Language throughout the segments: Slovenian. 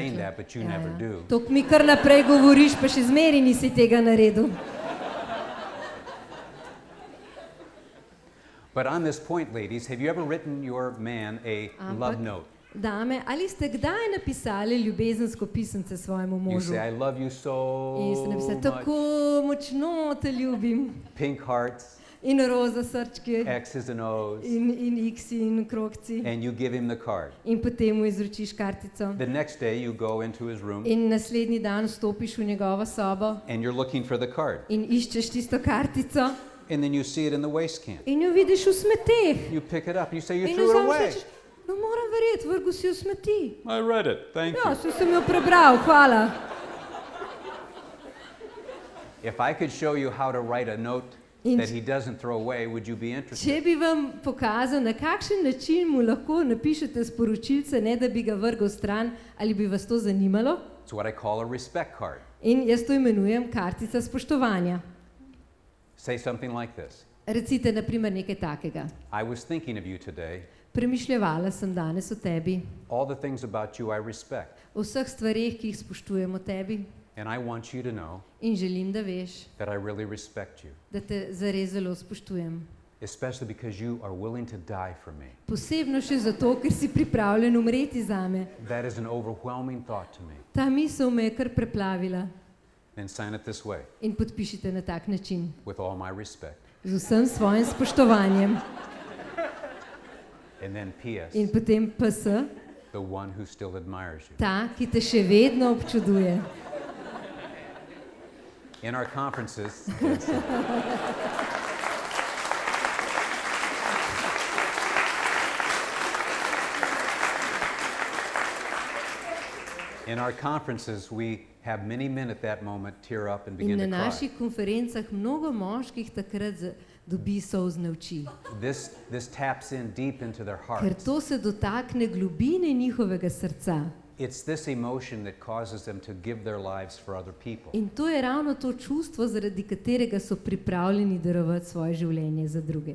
saying that, but you never do. Tok mi kar naprej govoriš, pa še zmeri nisi tega naredil. But on this point, ladies, have you ever written your man a love note? Dame, ali ste kdaj napisali ljubezensko pisance svojemu You možu? say, I love you so In ste napisali, much. tako močno te ljubim. Pink hearts, In roza srčki, X's and O's, in X-i in krogci. and you give him the card. In potem mu izročiš kartico. The next day you go into his room In naslednji dan vstopiš v njegovo sobo and you're looking for the card. in iščeš tisto kartico And then you see it in the waste can. in jo vidiš v smeteh. You pick it up and you say, you In threw jo it vzameš in away. rečeš, no moram verjeti, vrgel si jo v smeti. I read it, thank Ja, you. sem jo prebral, hvala. If I could show you how to write a note In- that he doesn't throw away, would you be Če interested? bi vam pokazal, na kakšen način mu lahko napišete sporočilce, ne da bi ga vrgel stran, ali bi vas to zanimalo? It's what I call a respect card. In jaz to imenujem kartica spoštovanja. Say something like this. Recite naprimer nekaj takega. I was thinking of you today. Premišljevala sem danes o tebi, All the things about you I respect. o vseh stvareh, ki jih spoštujem o tebi And I want you to know in želim, da veš, that I really respect you. da te zares zelo spoštujem. Especially because you are willing to die for me. Posebno še zato, ker si pripravljen umreti zame. That is an overwhelming thought to me. Ta misel me je kar preplavila. Then sign it this way, In podpišite na tak način. with all my respect. Z vsem svojim spoštovanjem. And then P.S., In potem PS, the one who still admires you. ta, ki te še vedno občuduje. In our conferences, in our conferences, we have many men at that moment tear up and In begin na to cry. naših konferencah mnogo moških takrat dobi solzne oči. This taps in deep into their Ker hearts. to se dotakne globine njihovega srca. It's this emotion that causes them to give their lives for other people. In to je ravno to čustvo, zaradi katerega so pripravljeni darovati svoje življenje za druge.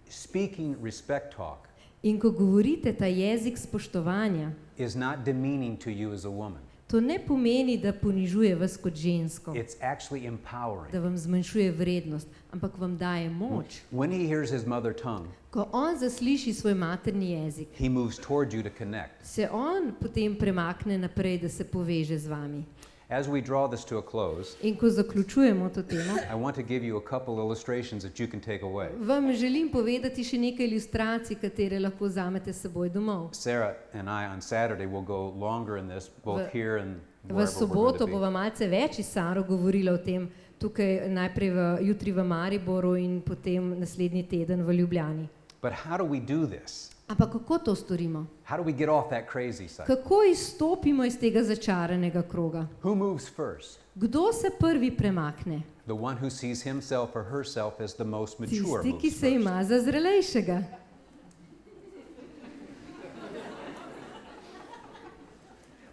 Speaking respect talk In ko govorite ta jezik spoštovanja, is not demeaning to you as a woman. to ne pomeni, da ponižuje vas kot žensko, It's actually empowering. da vam zmanjšuje vrednost, ampak vam daje moč. When he hears his mother tongue, Ko on zasliši svoj materni jezik, he moves toward you to connect. se on potem premakne naprej, da se poveže z vami. As we draw this to a close, In ko zaključujemo to temo, I want to give you a couple illustrations that you can take away. vam želim povedati še nekaj ilustracij, katere lahko vzamete s seboj domov. Sarah and I on Saturday will go longer in this, both V- here and V wherever we're going soboto to be. bova malce več s Saro govorila o tem, tukaj najprej jutri v Mariboru in potem naslednji teden v Ljubljani. But how do we do this? Ampak kako to storimo? How do we get off that crazy side? Kako izstopimo iz tega začaranega kroga? Who moves first? Kdo se prvi premakne? The one who sees himself or herself as the most mature Tisti, ki moves se first. ima za zrelejšega.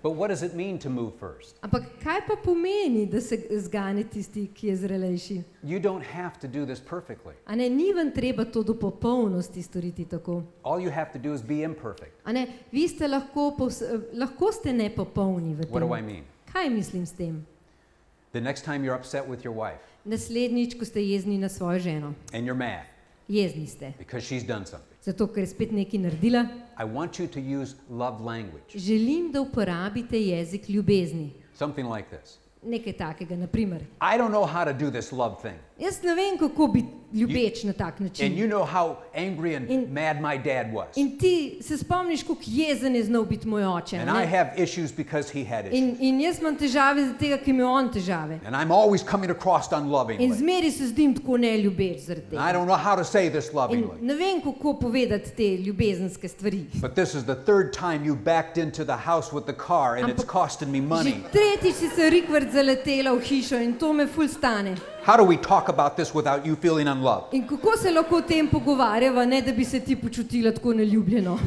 But what does it mean to move first? Ampak kaj pa pomeni, da se zgane tisti, ki je zrelejši? You don't have to do this perfectly. A ne, ni vam treba to do popolnosti storiti tako. All you have to do is be imperfect. A ne, vi ste lahko ste nepopolni v What do I tem. mean? Kaj mislim s tem? The next time you're upset with your wife Naslednjič, ko ste jezni na svojo ženo. and you're mad Jezni ste. because she's done something, Zato, ker je spet nekaj naredila. I want you to use love language. Želim, da uporabite jezik ljubezni. Something like this. Nekaj takega, naprimer. I don't know how to do this love thing. Jaz ne vem, kako biti ljubeč na tak And način. you know how angry and In- mad my dad was. In ti se spomniš, kako jezen je znal biti moj oče. And a I ne? have issues because he had issues. In jaz imam težave zaradi tega, ker ima on težave. And I'm always coming across In unlovingly. zmeri se zdim tako neljubeč zaradi And I tega. don't know how to say this In lovingly. ne vem, kako povedati te ljubezenske stvari. But this is the third time you backed into the house with the car and it's Ampak- costing me Že money. tretjič si se rikvrt zaletela v hišo in to me ful stane. How do we talk about this without you feeling unloved? In kako se lahko o tem pogovarjava, ne da bi se ti počutila tako neljubljeno?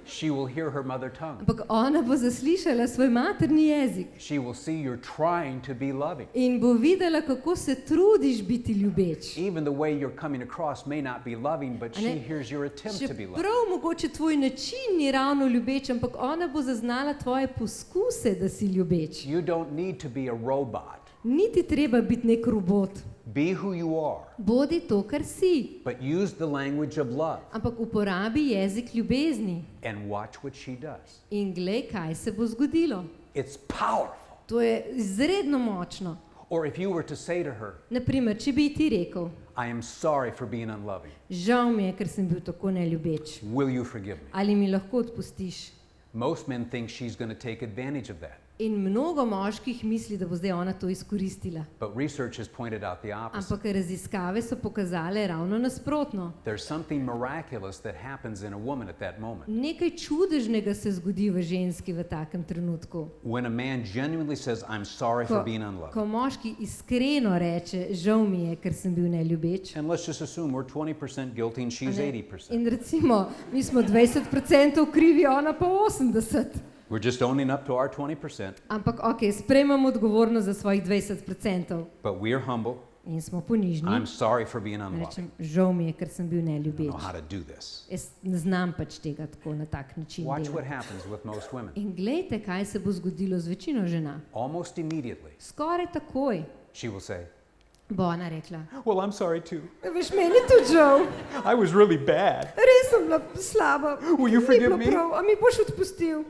She will hear her mother tongue. ampak ona bo zaslišala svoj materni jezik She will see you're trying to be loving. in bo videla, kako se trudiš biti ljubeč. Even the way you're coming across may not be loving, but she ne, hears your attempt to be loving. Čeprav mogoče tvoj način ni ravno ljubeč, ampak ona bo zaznala tvoje poskuse, da si ljubeč. You don't need to be a robot. Niti treba biti nek robot. Be who you are, Bodi to, kar si, but use the language of love ampak uporabi jezik ljubezni and watch what she does. in glej, kaj se bo zgodilo. It's powerful. To je izredno močno. Or if you were to say to her, Naprimer, če bi ti rekel, I am sorry for being unloving. žal mi je, ker sem bil tako neljubeč. Will you forgive me? Ali mi lahko odpustiš? Most men think she's going to take advantage of that. In mnogo moških misli, da bo zdaj ona to izkoristila. But research has pointed out the opposite. Ampak raziskave so pokazale ravno nasprotno. There's something miraculous that happens in a woman at that moment. Nekaj čudežnega se zgodi v ženski v takem trenutku. When a man genuinely says, I'm sorry for being Ko unloving. moški iskreno reče, žal mi je, ker sem bil neljubeč. And let's just assume we're 20% guilty and she's A ne? 80%. In recimo, mi smo 20% krivi, ona pa 80%. We're just owning up to our 20%, Ampak ok, sprejmemo odgovornost za svojih 20%. but we're humble. In smo ponižni. I'm sorry for being In unloving. rečem, žal mi je, ker sem bil I don't neljubeč. know how to do this. Jaz ne znam pač tega tako na tak način Watch what delati. happens with most women. In glejte, kaj se bo zgodilo z večino žena. Almost immediately, Skoraj takoj she will say, bo ona rekla, well, I'm sorry too. veš, meni je tudi žal, I was really bad. res sem bila slaba. Will you Ni forgive bilo me? prav, a mi boš odpustil?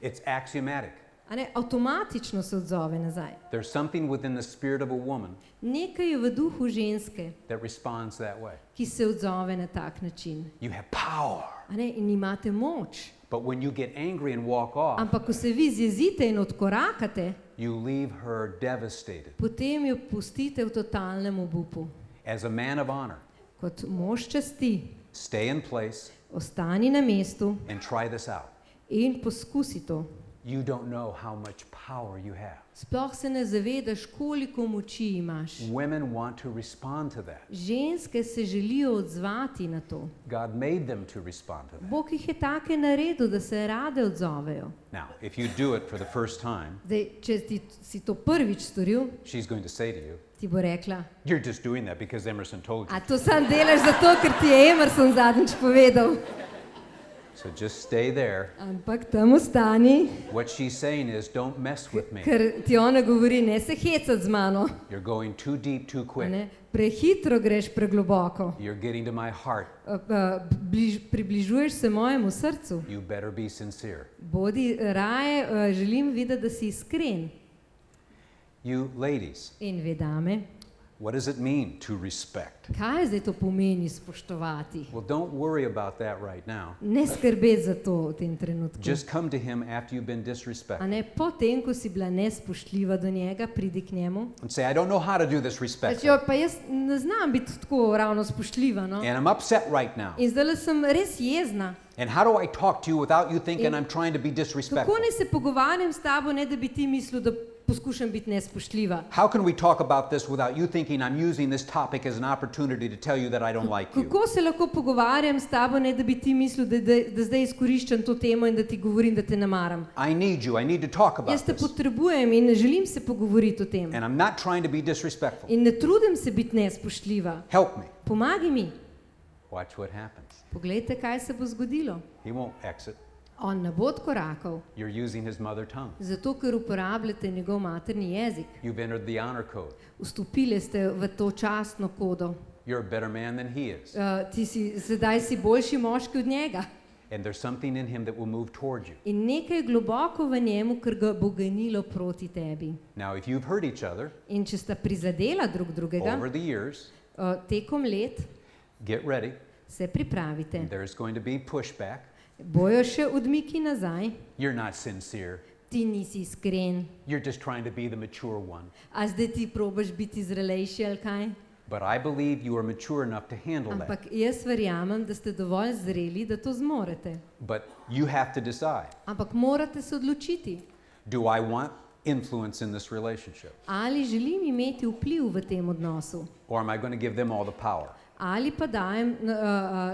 It's axiomatic. A ne, avtomatično se odzove nazaj. There's something within the spirit of a woman Nekaj je v duhu ženske, that responds that way. ki se odzove na tak način. You have power. A ne, in imate moč. But when you get angry and walk off, Ampak ko se vi zjezite in odkorakate, you leave her devastated. potem jo pustite v totalnem obupu. As a man of honor, Kot mož časti, stay in place ostani na mestu and try this out. in poskusi to. You don't know how much power you have. Sploh se ne zavedaš, koliko moči imaš. Women want to respond to that. Ženske se želijo odzvati na to. God made them to respond to that. Bog jih je take naredil, da se rade odzovejo. Now, if you do it for the first time, Zdaj, če si to prvič storil, she's going to say to you, ti bo rekla, you're just doing that because Emerson told you. a to sam delaš zato, ker ti je Emerson zadnjič povedal. So just stay there. Ampak tam ostani, What she's saying is, don't mess with me. ker ti ona govori, ne se hecati z mano. You're going too deep, too A quick. ne, prehitro greš pregloboko. You're getting to my heart. Približuješ se mojemu srcu. You better be sincere. Bodi raje, želim videti, da si iskren. You ladies, In ve dame, what does it mean to respect? kaj zdaj to pomeni spoštovati? Well, don't worry about that right now. Ne skrbeti za to v tem trenutku. Just come to him after you've been A disrespected ne, potem, ko si bila nespoštljiva do njega, pridi k njemu. and say, I don't know how to do this Reči, respectfully. pa jaz ne znam biti tako ravno spoštljiva. No? And I'm upset right now. In zdaj sem res jezna. And how do I talk to you without you thinking I'm trying to be disrespectful? Kako naj se pogovarjam s tabo, ne da bi ti mislil, da poskušam biti nespoštljiva? How can we talk about this without you thinking I'm using this topic as an opportunity to tell you that I don't like you? Kako se lahko pogovarjam s tabo, ne da bi ti mislil, da zdaj izkoriščam to temo in da ti govorim, da te ne maram? I need you. I need to talk about Jaz te this. potrebujem in ne želim se pogovoriti o tem. And I'm not trying to be disrespectful. In ne trudim se biti nespoštljiva. Help me. Pomagi mi. Watch what happens. Poglejte, kaj se bo zgodilo. He won't exit. On ne bo odkorakal, You're using his mother tongue. zato ker uporabljate njegov materni jezik. You've entered the honor code. Vstopili ste v to častno kodo. You're a better man than he is. Sedaj si boljši moški od njega. And there's something in him that will move toward you. In nekaj je globoko v njemu, ker ga bo ganilo proti tebi. Now, if you've hurt each other In če sta prizadela drug drugega, over the years, tekom let get ready. se pripravite. There's going to be pushback. Bojo še odmiki nazaj, You're not sincere. ti nisi iskren, You're just trying to be the mature one. a zdaj ti probaš biti zrelejši ali kaj. But I believe you are mature enough to handle that. Ampak jaz verjamem, da ste dovolj zreli, da to zmorete. But you have to decide. Ampak morate se odločiti, Do I want influence in this relationship? ali želim imeti vpliv v tem odnosu, Or am I going to give them all the power? ali pa dajem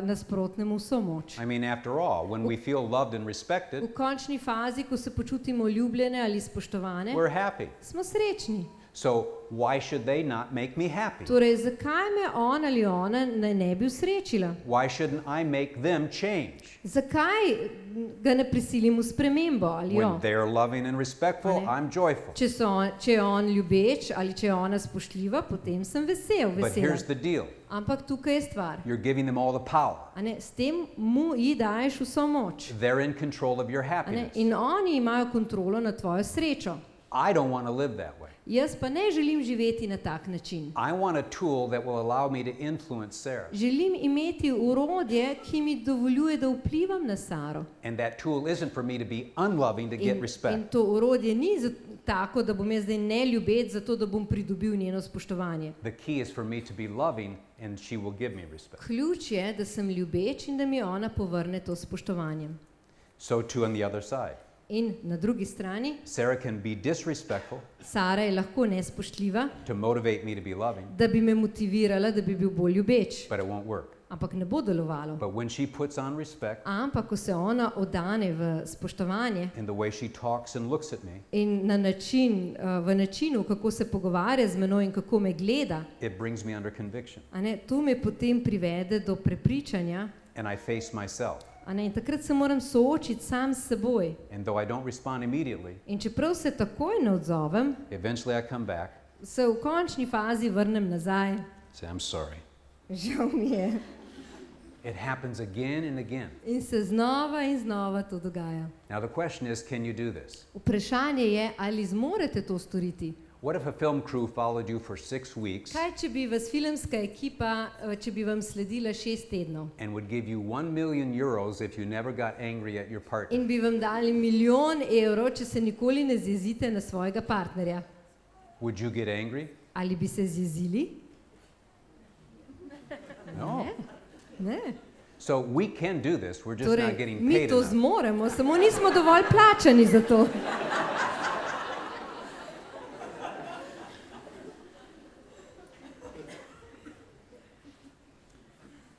nasprotnemu vso moč. I mean, after all, when we feel loved and V respected, končni fazi, ko se počutimo ljubljene ali spoštovane, we're happy. smo srečni. So why should they not make me happy? Torej, zakaj me on ali ona ne bi usrečila? Why shouldn't I make them change? Zakaj ga ne prisilim v spremembo ali jo? When they're loving and respectful, Ne. I'm joyful. Če je on ljubeč ali če je ona spoštljiva, potem sem But vesela. here's the deal. Ampak tukaj je stvar. You're giving them all the power. A ne, s tem ji daješ vso moč. They're in control of your A ne, happiness. in oni imajo kontrolo nad tvojo srečo. I don't want to live that way. Jaz pa ne želim živeti na tak način. I want a tool that will allow me to influence Sarah. Želim imeti urodje, ki mi dovoljuje, da vplivam na Saro. And that tool isn't for me to be unloving to get In respect. to urodje ni tako, da bom jaz zdaj neljubeč, zato da bom pridobil njeno spoštovanje. The key is for me to be loving and she will give me respect. Ključ je, da sem ljubeč in da mi ona povrne to spoštovanje. So too on the other side. In na drugi strani, Sarah can be disrespectful Sara je lahko nespoštljiva, to motivate me to be loving, da bi me motivirala, da bi bil bolj ljubeč. but it won't work. Ampak ne bo delovalo. But when she puts on respect Ampak, ko se ona oddane v spoštovanje in the way she talks and looks at me, in v načinu, kako se pogovarja z menoj in kako me gleda, it brings me under conviction. a ne, to me potem privede do prepričanja, And I face myself. a ne, in takrat se moram soočiti sam s seboj. And though I don't respond immediately, In čeprav se takoj ne odzovem, eventually I come back, se v končni fazi vrnem nazaj. say, I'm sorry. Žal mi je. It happens again and again. In se znova in znova to dogaja. Now the question is, can you do this? Vprašanje je, ali zmorete to storiti. What if a film crew followed you for 6 weeks Kaj, če bi vas filmska ekipa, če bi vam sledila 6 tednov and would give you 1 million euros if you never got angry at your partner? in bi vam dali 1 milijon evrov, če se nikoli ne zjezite na svojega partnerja? Would you get angry? Ali bi se zjezili? No. Ne. So we can do this. We're just not Torej, getting mi paid to enough. zmoremo, samo nismo dovolj plačani za to.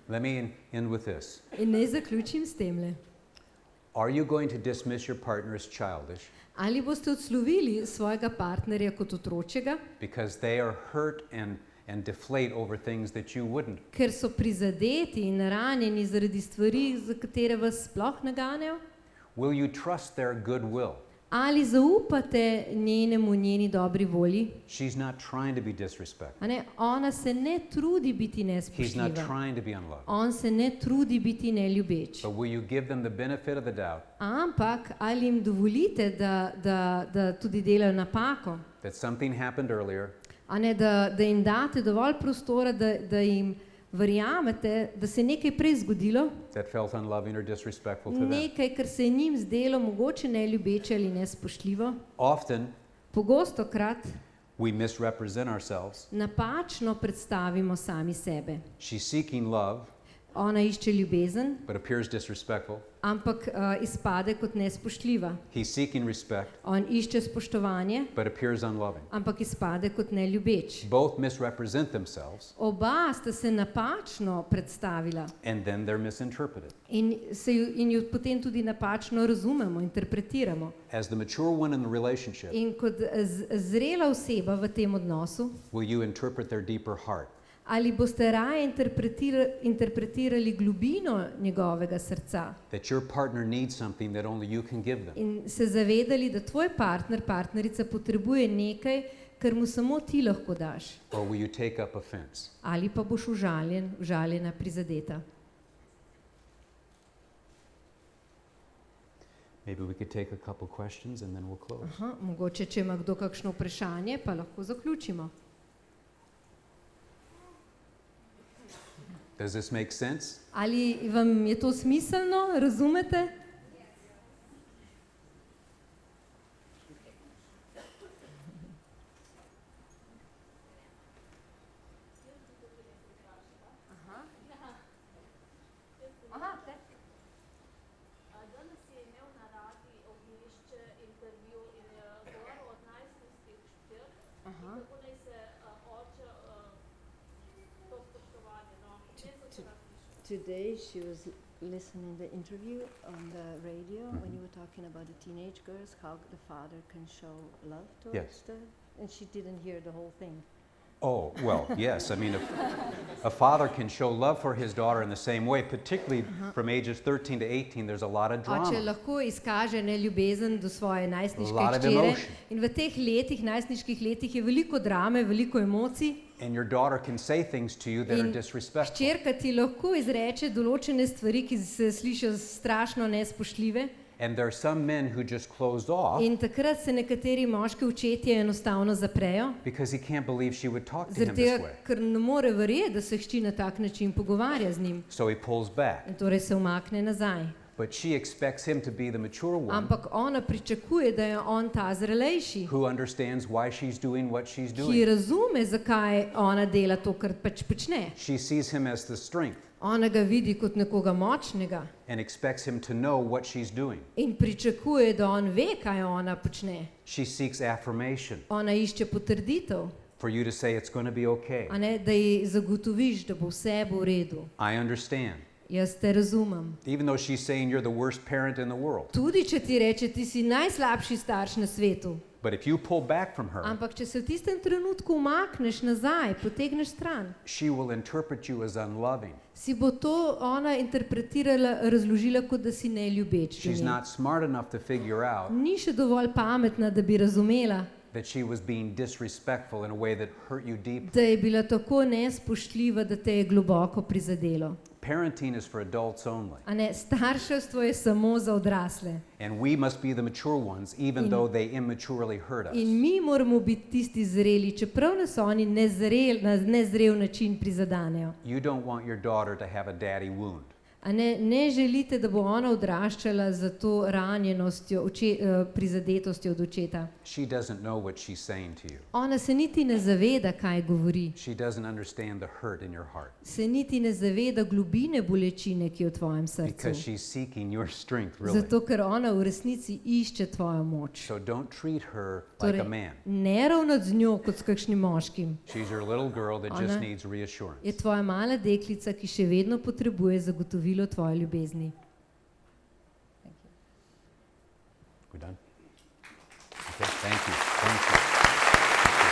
Let me end with this. In naj zaključim s temle. Are you going to dismiss your partner as childish Ali boste odslovili svojega partnerja kot otročega, because they are hurt and deflate over things that you wouldn't? ker so prizadeti in ranjeni zaradi stvari, za katere vas sploh ne ganejo? Will you trust their goodwill? Ali zaupate njeni dobri volji? She's not trying to be disrespectful. A ne, ona se ne trudi biti He's not nespoštljiva. trying to be unloving. On se ne trudi biti neljubeč. But will you give them the benefit of the doubt Ampak ali jim dovolite, da tudi delajo napako? that something happened earlier A ne, da jim date dovolj prostora, da jim verjamete, da se je nekaj prej zgodilo, that felt unloving or disrespectful to them? nekaj, kar se je njim zdelo mogoče neljubeče ali nespoštljivo? Often Pogostokrat we misrepresent ourselves. napačno predstavimo sami sebe. She's seeking love Ona išče ljubezen, but appears disrespectful. ampak izpade kot nespoštljiva. He's seeking respect On išče spoštovanje, but appears unloving. ampak izpade kot neljubeč. Both misrepresent themselves Oba sta se napačno predstavila and then they're misinterpreted. in jo potem tudi napačno razumemo, interpretiramo. As the mature one in the relationship, In kot zrela oseba v tem odnosu, will you interpret their deeper heart? ali boste raje interpretirali globino njegovega srca That your partner needs something that only you can give them? in se zavedali, da tvoj partner, partnerica potrebuje nekaj, kar mu samo ti lahko daš? Or will you take up offense? Ali pa boš užaljena, prizadeta? Maybe we could take a couple questions and then we'll close. Aha, mogoče, če ima kdo kakšno vprašanje, pa lahko zaključimo. Does this make sense? Ali vam je to smiselno, razumete? Danes je imel na radi ognjišče intervju in je govoril od najstniških špirk, kako naj se oče to spoštovanje. No. Today she was listening the interview on the radio when you were talking about the teenage girls, how the father can show love towards Yes. and she didn't hear the whole thing. Oh, well, yes. I mean, a father can show love for his daughter in the same way, particularly from ages 13 to 18, there's a lot of Oče drama. lahko izkaže neljubezen do svoje A najstniške lot of hčere emotion. in v teh letih, najstniških letih je veliko drame, veliko emocij And your daughter can say things to you that are in disrespectful. hčerka ti lahko izreče določene stvari, ki se slišijo strašno nespoštljive And there are some men who just closed off in takrat se nekateri moški očetje enostavno zaprejo, because he can't believe she would talk to him zaradi this tega, way. ker ne more verjeti, da se hči na tak način pogovarja z njim So he pulls back. in torej se umakne nazaj. But she expects him to be the mature one Ampak ona pričakuje, da je on ta zrelejši, who understands why she's doing what she's ki doing. razume, zakaj ona dela to, kar pač počne. She sees him as the strength Ona ga vidi kot nekoga močnega and expects him to know what she's doing. in pričakuje, da on ve, kaj ona počne. She seeks affirmation Ona išče potrditev, for you to say it's going to be okay. a ne da ji zagotoviš, da bo vse bo v redu. I understand. Jaz te razumem. Even though she's saying you're the worst parent in the world. Tudi če ti reče, ti si najslabši starš na svetu. But if you pull back from her, Ampak če se v tistem trenutku umakneš nazaj, potegneš stran, she will interpret you as unloving. si bo to ona interpretirala, razložila, kot da si neljubeč. do She's nje. not smart enough to figure out Ni še dovolj pametna, da bi razumela, that she was being disrespectful in a way that hurt you deep. da je bila tako nespoštljiva, da te je globoko prizadelo. Parenting is for adults only. A ne, starševstvo je samo za odrasle. And we must be the mature ones, even In- though they immaturely hurt us. In mi moramo biti tisti zreli, čeprav nas oni na nezrel način prizadanejo. You don't want your daughter to have a daddy wound. A ne želite, da bo ona odraščala za to ranjenostjo, prizadetostjo od očeta. She doesn't know what she's saying to you. Ona se niti ne zaveda, kaj govori. She doesn't understand the hurt in your heart Se niti ne zaveda globine bolečine, ki je v tvojem because srcu. she's seeking your strength, really. Zato, ker ona v resnici išče tvojo moč. So don't treat her like Torej, a man. ne ravnati z njo kot s kakšnim moškim. She's your little girl that just Ona needs reassurance. Je tvoja mala deklica, ki še vedno potrebuje zagotovilo tvoje ljubezni. We done? Okay, thank you. Thank you.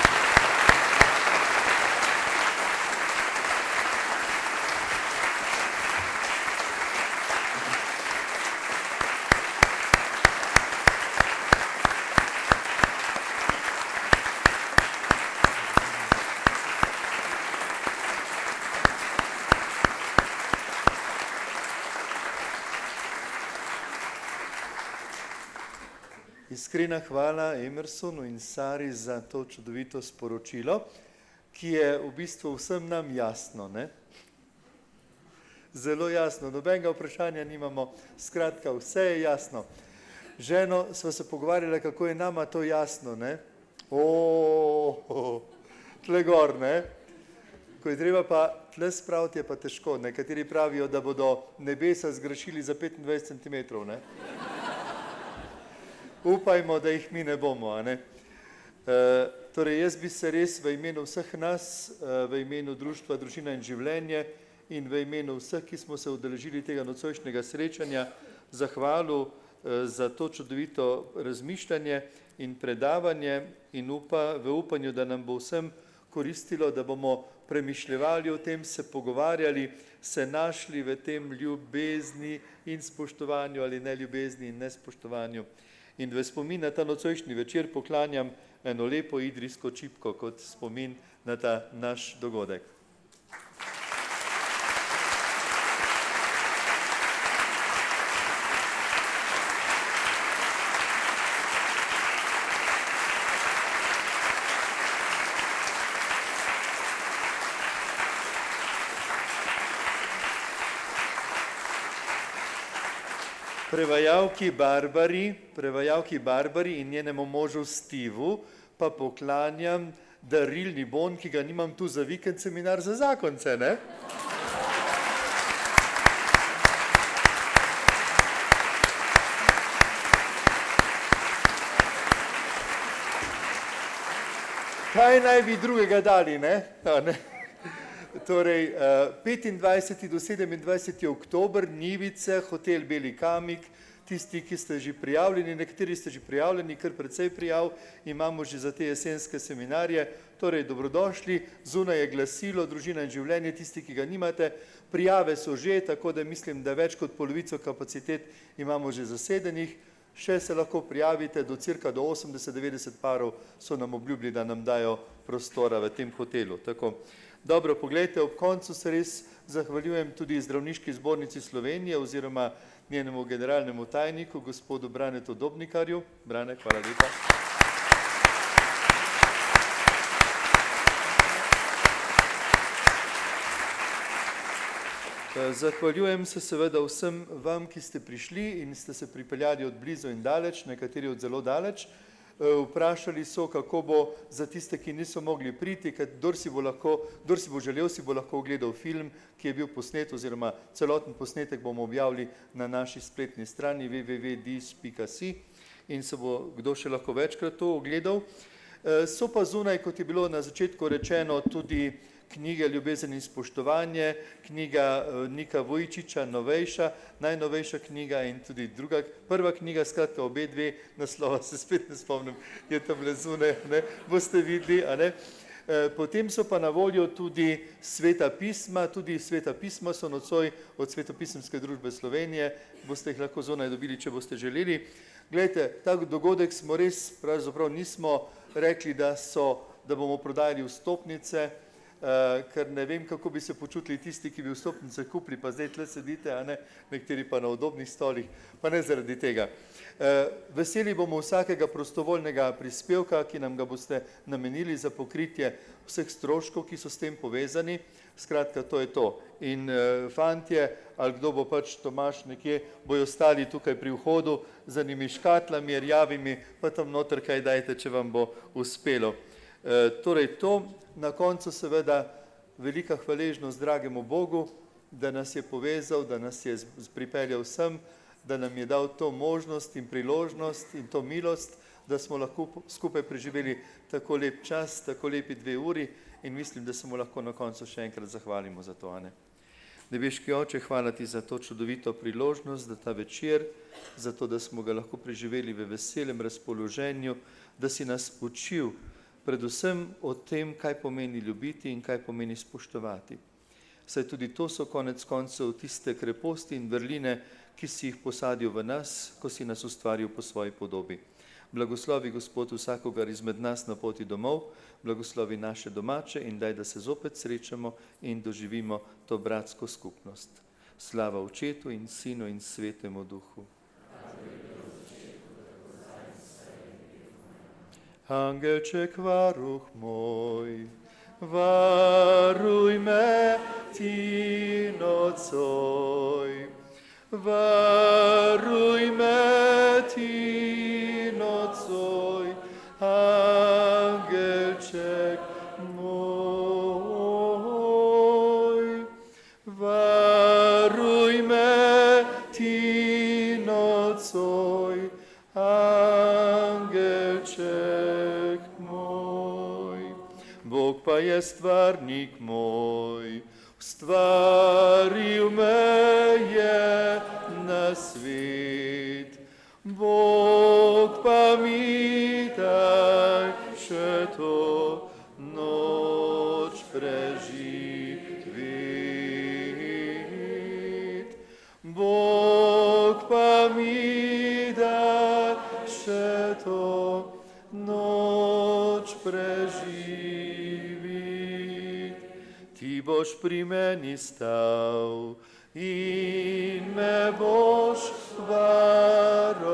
Iskrena hvala Emersonu in Sari za to čudovito sporočilo, ki je v bistvu vsem nam jasno. Ne? Zelo jasno, nobenega vprašanja nimamo, skratka, vse je jasno. Ženo sva se pogovarjala, kako je nama to jasno. Ne? Tle gor, ne? Ko je treba pa tle spraviti, je pa težko. Nekateri pravijo, da bodo nebesa zgrešili za 25 cm. Ne? Upajmo, da jih mi ne bomo. A ne? Torej, jaz bi se res v imenu vseh nas, v imenu Društva Družina in življenje in v imenu vseh, ki smo se udeležili tega nocojšnjega srečanja, zahvalil za to čudovito razmišljanje in predavanje in v upanju, da nam bo vsem koristilo, da bomo premišljevali o tem, se pogovarjali, se našli v tem ljubezni in spoštovanju ali neljubezni in nespoštovanju. In v spomin na ta nocojšnji večer poklanjam eno lepo idrijsko čipko kot spomin na ta naš dogodek. Prevajalki Barbari in njenemu možu Stevu pa poklanjam darilni bon, ki ga nimam tu za vikend seminar za zakonce, ne? Kaj naj bi drugega dali, ne? Torej, 25. do 27. oktober, Njivice, hotel Beli Kamik, tisti, ki ste že prijavljeni, nekateri ste že prijavljeni, kar precej prijav imamo že za te jesenske seminarje, torej dobrodošli, zunaj je glasilo Družina in življenje, tisti, ki ga nimate, prijave so že, tako da mislim, da več kot polovico kapacitet imamo že zasedenih, še se lahko prijavite, do cirka do 80-90 parov so nam obljubili, da nam dajo prostora v tem hotelu. Tako. Dobro, poglejte, ob koncu se res zahvaljujem tudi Zdravniški zbornici Slovenije oziroma njenemu generalnemu tajniku, gospodu Branetu Dobnikarju. Brane, hvala lepa. Zahvaljujem se seveda vsem vam, ki ste prišli in ste se pripeljali od blizu in daleč, nekateri od zelo daleč. Vprašali so, kako bo za tiste, ki niso mogli priti, ker kdor si bo želel, si bo lahko ogledal film, ki je bil posnet oziroma celoten posnetek bomo objavili na naši spletni strani www.dis.si in se bo kdo še lahko večkrat to ogledal. So pa zunaj, kot je bilo na začetku rečeno, tudi knjige Ljubezen in spoštovanje, knjiga Nika Vujčiča, novejša, najnovejša knjiga in tudi druga, prva knjiga, skratka obe dve, naslova se spet ne spomnim, je tam le zunaj, ne, boste videli, a ne. Potem so pa na voljo tudi sveta pisma, tudi sveta pisma so nocoj od Svetopisemske družbe Slovenije, boste jih lahko zunaj dobili, če boste želeli. Glejte, tak dogodek smo res, pravzaprav nismo rekli, da bomo prodajali vstopnice, ker ne vem, kako bi se počutili tisti, ki bi vstopnice kupili, pa zdaj tle sedite, a ne, nekateri pa na udobnih stolih, pa ne zaradi tega. Veseli bomo vsakega prostovoljnega prispevka, ki nam ga boste namenili za pokritje vseh stroškov, ki so s tem povezani. Skratka, to je to. In fantje, ali kdo bo pač Tomaž nekje, bojo stali tukaj pri vhodu z enimi škatlami, rjavimi, pa tam noter kaj dajte, če vam bo uspelo. Torej to, na koncu seveda velika hvaležnost dragemu Bogu, da nas je povezal, da nas je pripeljal sem, da nam je dal to možnost in priložnost in to milost, da smo lahko skupaj preživeli tako lep čas, tako lepi 2 uri in mislim, da se mu lahko na koncu še enkrat zahvalimo za to, a ne. Nebeški Oče, hvala ti za to čudovito priložnost, da ta večer, za to, da smo ga lahko preživeli v veselem razpoloženju, da si nas učil predvsem o tem, kaj pomeni ljubiti in kaj pomeni spoštovati. Saj tudi to so konec koncev tiste kreposti in vrline, ki si jih posadil v nas, ko si nas ustvaril po svoji podobi. Blagoslovi, Gospod, vsakogar izmed nas na poti domov, blagoslovi naše domače in daj, da se zopet srečamo in doživimo to bratsko skupnost. Slava Očetu in Sinu in Svetemu Duhu. Angelček varuh moj, varuj me ti nocoj, varuj me ti nocoj, angelček moj, varuj me ti nocoj, angelček moj. Bog pa je stvarnik moj, ustvaril me je na svet. Bog pa mi daj še to noč preživit. Bog pa mi daj še to noč preživit. Ti boš pri meni stal in me boš varoval.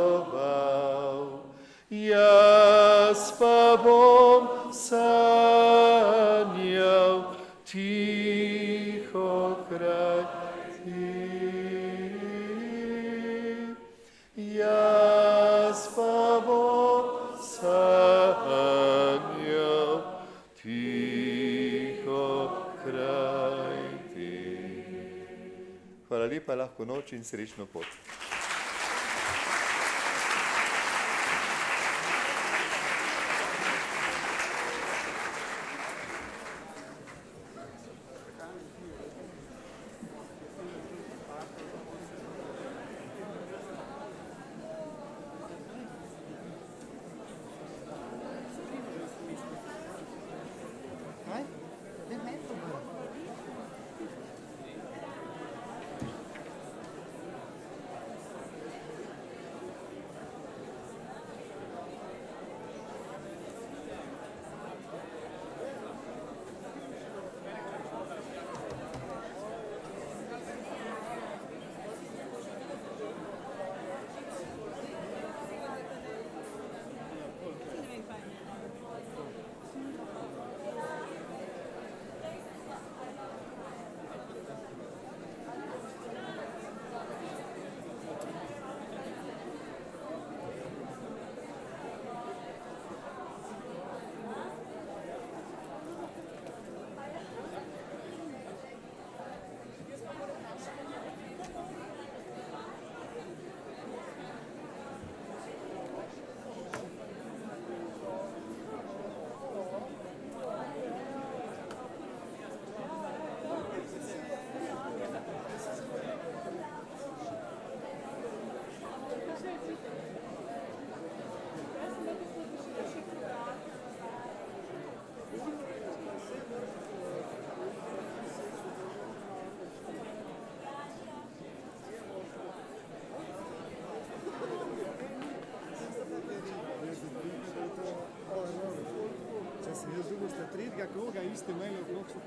Jaz pa bom sanjal tiho kraj ti. Jaz pa bom sanjal tiho kraj ti. Hvala lepa, lahko noč in srečno pot. sem jaz dobil sta tretjega kroga, iste maile okrog so